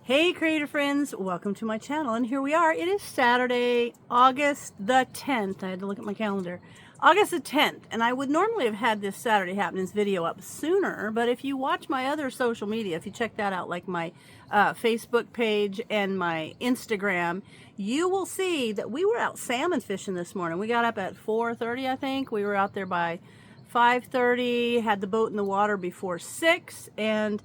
Hey creator friends, welcome to my channel, and here we are. It is Saturday, August the 10th. I had to look at my calendar. August the 10th, and I would normally have had this Saturday Happenings video up sooner, but if you watch my other social media, if you check that out, like my Facebook page and my Instagram, you will see that we were out salmon fishing this morning. We got up at 4:30, I think. We were out there by 5:30, had the boat in the water before 6, and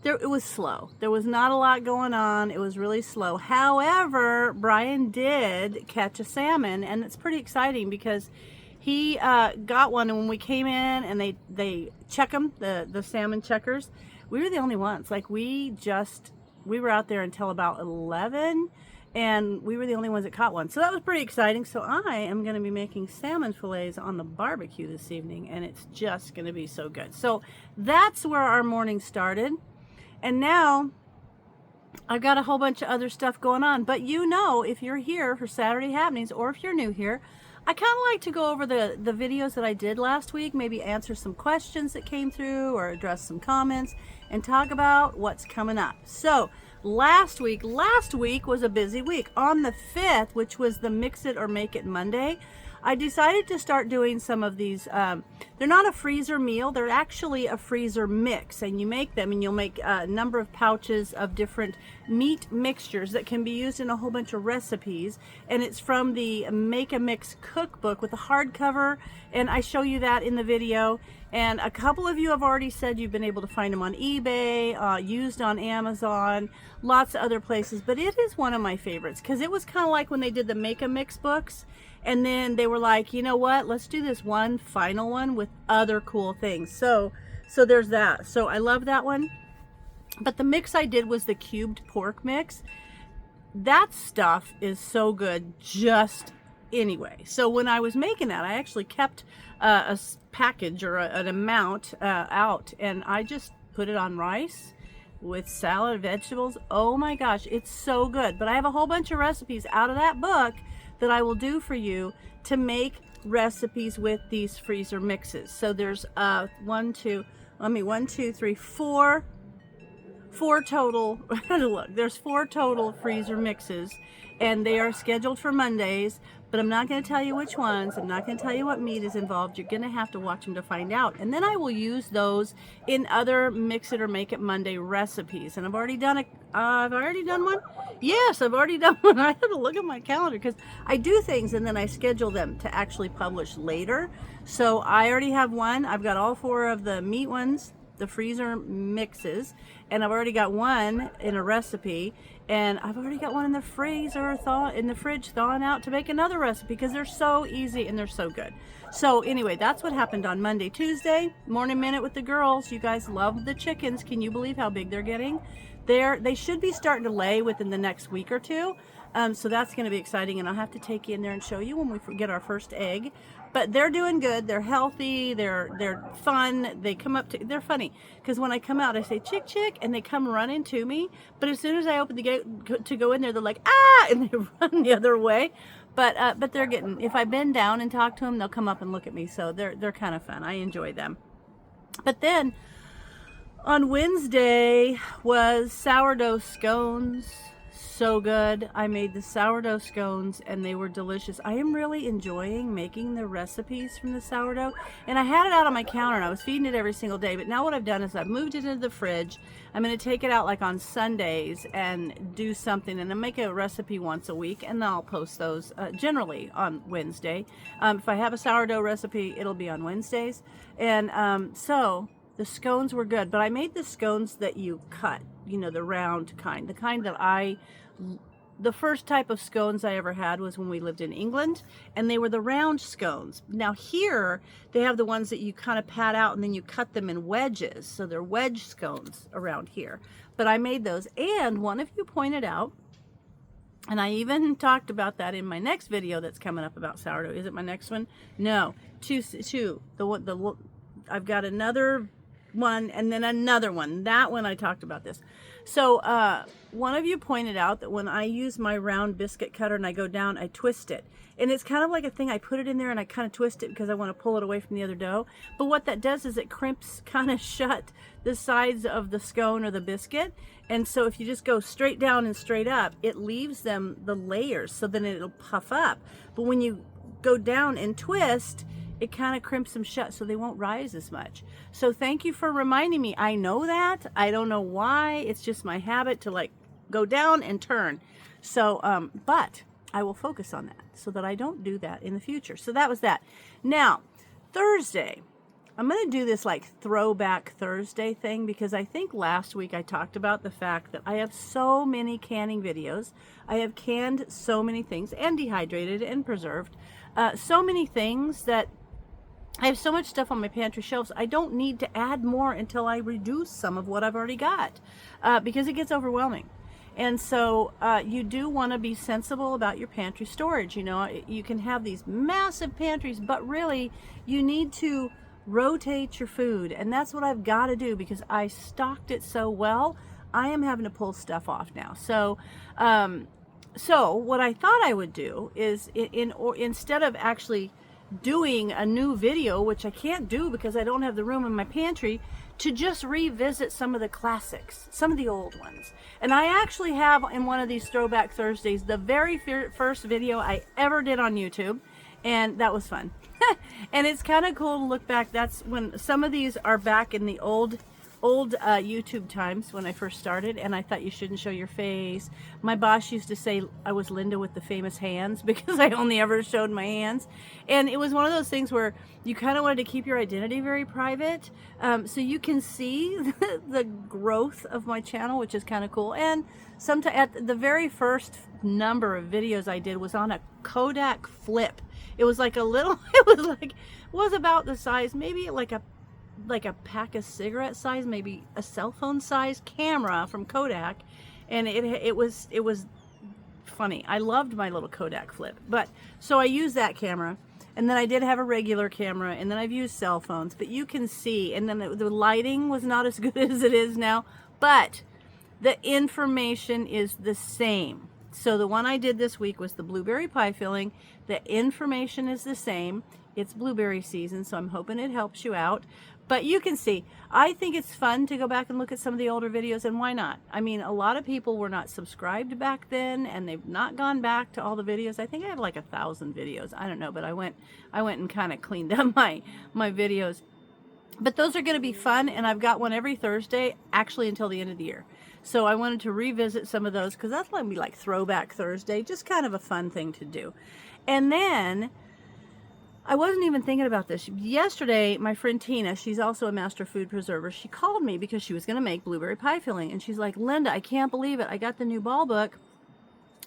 it was slow. There was not a lot going on. It was really slow. However, Brian did catch a salmon, and it's pretty exciting because he got one, and when we came in and they check them, the salmon checkers, we were the only ones. Like we were out there until about 11, and we were the only ones that caught one. So that was pretty exciting. So I am going to be making salmon fillets on the barbecue this evening, and it's just going to be so good. So that's where our morning started. And now I've got a whole bunch of other stuff going on. But you know, if you're here for Saturday Happenings, or if you're new here, I kind of like to go over the videos that I did last week, maybe answer some questions that came through or address some comments and talk about what's coming up. So last week was a busy week. On the 5th, which was the Mix It or Make It Monday, I decided to start doing some of these. They're not a freezer meal. They're actually a freezer mix. And you make them, and you'll make a number of pouches of different meat mixtures that can be used in a whole bunch of recipes. And it's from the Make a Mix cookbook with a hardcover. And I show you that in the video. And a couple of you have already said you've been able to find them on eBay, used on Amazon, lots of other places. But it is one of my favorites because it was kind of like when they did the Make a Mix books. And then they were like, you know what, let's do this one final one with other cool things. So there's that. So I love that one. But the mix I did was the cubed pork mix. That stuff is so good just anyway. So when I was making that, I actually kept a package or an amount out, and I just put it on rice with salad, vegetables. Oh my gosh, it's so good. But I have a whole bunch of recipes out of that book that I will do for you to make recipes with these freezer mixes. So there's four total. Look, there's 4 total freezer mixes, and they are scheduled for Mondays, but I'm not going to tell you which ones. I'm not going to tell you what meat is involved. You're going to have to watch them to find out. And then I will use those in other Mix It or Make It Monday recipes. And I've already done I've already done one. Yes, I've already done one. I had to look at my calendar because I do things and then I schedule them to actually publish later. So I already have one. I've got all 4 of the meat ones, the freezer mixes, and I've already got one in a recipe, and I've already got one in the freezer in the fridge thawing out to make another recipe because they're so easy and they're so good. So anyway, that's what happened on Monday. Tuesday, morning minute with the girls. You guys love the chickens. Can you believe how big they're getting? They should be starting to lay within the next week or two. So that's going to be exciting, and I'll have to take you in there and show you when we get our first egg. But they're doing good. They're healthy. They're fun. They come up they're funny because when I come out, I say chick chick, and they come running to me. But as soon as I open the gate to go in there, they're like ah, and they run the other way. But they're getting. If I bend down and talk to them, they'll come up and look at me. So they're kind of fun. I enjoy them. But then on Wednesday was sourdough scones. So good. I made the sourdough scones and they were delicious. I am really enjoying making the recipes from the sourdough, and I had it out on my counter and I was feeding it every single day, but now what I've done is I've moved it into the fridge. I'm going to take it out like on Sundays and do something, and I make a recipe once a week, and I'll post those generally on Wednesday. If I have a sourdough recipe, it'll be on Wednesdays. And so the scones were good, but I made the scones that you cut, you know, the round kind, the kind that the first type of scones I ever had was when we lived in England, and they were the round scones. Now here, they have the ones that you kind of pat out and then you cut them in wedges. So they're wedge scones around here. But I made those, and one of you pointed out, and I even talked about that in my next video that's coming up about sourdough. Is it my next one? No, two. I've got another one and then another one. That one I talked about this. So one of you pointed out that when I use my round biscuit cutter and I go down, I twist it. And it's kind of like a thing, I put it in there and I kind of twist it because I want to pull it away from the other dough. But what that does is it crimps kind of shut the sides of the scone or the biscuit. And so if you just go straight down and straight up, it leaves them the layers, so then it'll puff up. But when you go down and twist, it kind of crimps them shut so they won't rise as much. So thank you for reminding me. I know that. I don't know why. It's just my habit to like go down and turn. So, but I will focus on that so that I don't do that in the future. So that was that. Now, Thursday, I'm going to do this like throwback Thursday thing because I think last week I talked about the fact that I have so many canning videos. I have canned so many things and dehydrated and preserved so many things that I have so much stuff on my pantry shelves. I don't need to add more until I reduce some of what I've already got because it gets overwhelming. And so you do want to be sensible about your pantry storage. You know, you can have these massive pantries, but really you need to rotate your food. And that's what I've got to do because I stocked it so well. I am having to pull stuff off now. So, so what I thought I would do is instead of actually doing a new video, which I can't do because I don't have the room in my pantry, to just revisit some of the classics, some of the old ones. And I actually have in one of these Throwback Thursdays the very first video I ever did on YouTube, and that was fun. And it's kind of cool to look back. That's when some of these are back in the old YouTube times when I first started, and I thought you shouldn't show your face. My boss used to say I was Linda with the famous hands because I only ever showed my hands. And it was one of those things where you kind of wanted to keep your identity very private. So you can see the growth of my channel, which is kind of cool. And sometimes at the very first number of videos I did was on a Kodak Flip. It was like a little, it was about the size, maybe like a pack of cigarette size, maybe a cell phone size camera from Kodak, and it was funny. I loved my little Kodak Flip. But so I used that camera, and then I did have a regular camera, and then I've used cell phones, but you can see, and then the lighting was not as good as it is now, but the information is the same. So the one I did this week was the blueberry pie filling. The information is the same. It's blueberry season, so I'm hoping it helps you out. But you can see, I think it's fun to go back and look at some of the older videos, and why not? I mean, a lot of people were not subscribed back then, and they've not gone back to all the videos. I think I have like 1,000 videos. I don't know, but I went and kind of cleaned up my videos. But those are going to be fun, and I've got one every Thursday, actually until the end of the year. So I wanted to revisit some of those because that's going to be like Throwback Thursday, just kind of a fun thing to do. And then I wasn't even thinking about this. Yesterday, my friend Tina, she's also a master food preserver, she called me because she was going to make blueberry pie filling. And she's like, Linda, I can't believe it. I got the new ball book,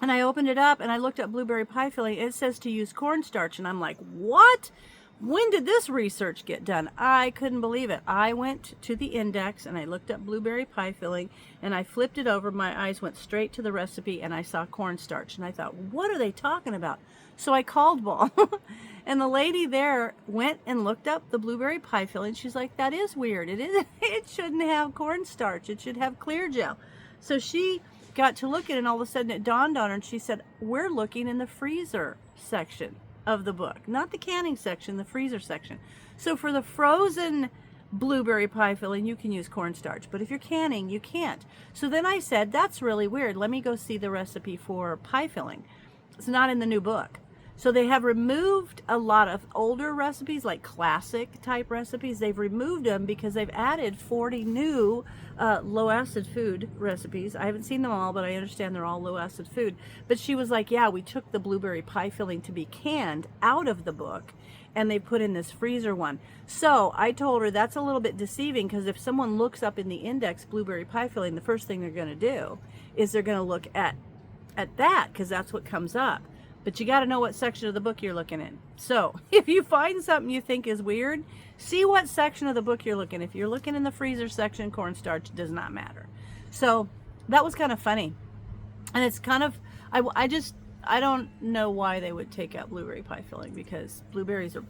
and I opened it up, and I looked at blueberry pie filling. It says to use cornstarch. And I'm like, what? When did this research get done? I couldn't believe it. I went to the index, and I looked up blueberry pie filling, and I flipped it over. My eyes went straight to the recipe, and I saw cornstarch. And I thought, what are they talking about? So I called Ball. And the lady there went and looked up the blueberry pie filling. She's like, that is weird. It shouldn't have cornstarch. It should have clear gel. So she got to look at it, and all of a sudden it dawned on her, and she said, we're looking in the freezer section of the book, not the canning section, the freezer section. So for the frozen blueberry pie filling, you can use cornstarch, but if you're canning, you can't. So then I said, that's really weird. Let me go see the recipe for pie filling. It's not in the new book. So they have removed a lot of older recipes, like classic type recipes. They've removed them because they've added 40 new low acid food recipes. I haven't seen them all, but I understand they're all low acid food. But she was like, yeah, we took the blueberry pie filling to be canned out of the book, and they put in this freezer one. So I told her that's a little bit deceiving, because if someone looks up in the index blueberry pie filling, the first thing they're going to do is they're going to look at that, because that's what comes up. But you got to know what section of the book you're looking in. So if you find something you think is weird, see what section of the book you're looking. If you're looking in the freezer section, cornstarch does not matter. So that was kind of funny. And it's kind of, I don't know why they would take out blueberry pie filling, because blueberries are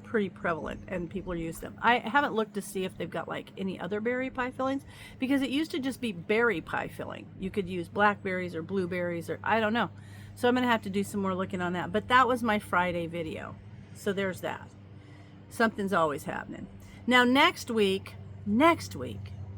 pretty prevalent and people use them. I haven't looked to see if they've got like any other berry pie fillings, because it used to just be berry pie filling. You could use blackberries or blueberries, or I don't know. So I'm going to have to do some more looking on that. But that was my Friday video. So there's that. Something's always happening. Now next week,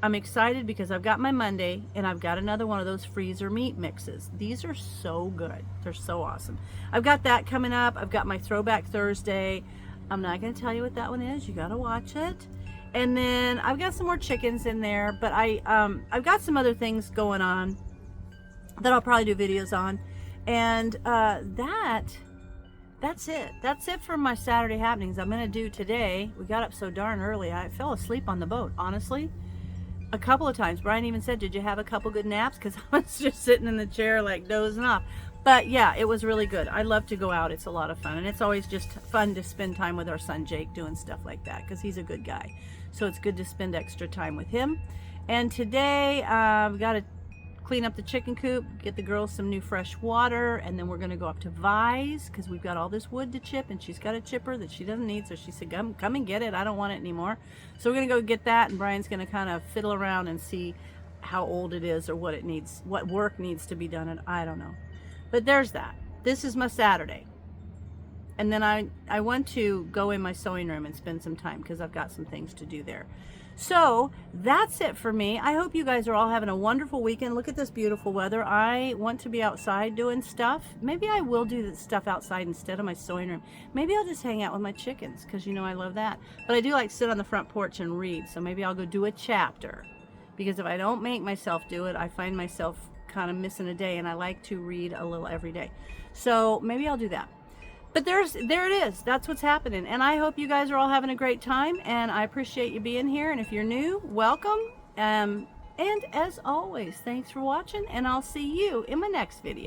I'm excited because I've got my Monday and I've got another one of those freezer meat mixes. These are so good. They're so awesome. I've got that coming up. I've got my Throwback Thursday. I'm not going to tell you what that one is. You got to watch it. And then I've got some more chickens in there, but I've got some other things going on that I'll probably do videos on. And that's it. That's it for my Saturday happenings. I'm going to do today. We got up so darn early. I fell asleep on the boat, honestly. A couple of times. Brian even said, did you have a couple good naps? Because I was just sitting in the chair like dozing off. But yeah, it was really good. I love to go out. It's a lot of fun. And it's always just fun to spend time with our son Jake doing stuff like that, because he's a good guy. So it's good to spend extra time with him. And today I've got to clean up the chicken coop, get the girls some new fresh water, and then we're going to go up to Vi's because we've got all this wood to chip, and she's got a chipper that she doesn't need, so she said, come and get it. I don't want it anymore. So we're going to go get that, and Brian's going to kind of fiddle around and see how old it is or what it needs, what work needs to be done, and I don't know. But there's that. This is my Saturday. And then I want to go in my sewing room and spend some time because I've got some things to do there. So that's it for me. I hope you guys are all having a wonderful weekend. Look at this beautiful weather. I want to be outside doing stuff. Maybe I will do this stuff outside instead of my sewing room. Maybe I'll just hang out with my chickens because, you know, I love that. But I do like to sit on the front porch and read. So maybe I'll go do a chapter, because if I don't make myself do it, I find myself kind of missing a day, and I like to read a little every day. So maybe I'll do that. But there it is. That's what's happening. And I hope you guys are all having a great time. And I appreciate you being here. And if you're new, welcome. And as always, thanks for watching. And I'll see you in my next video.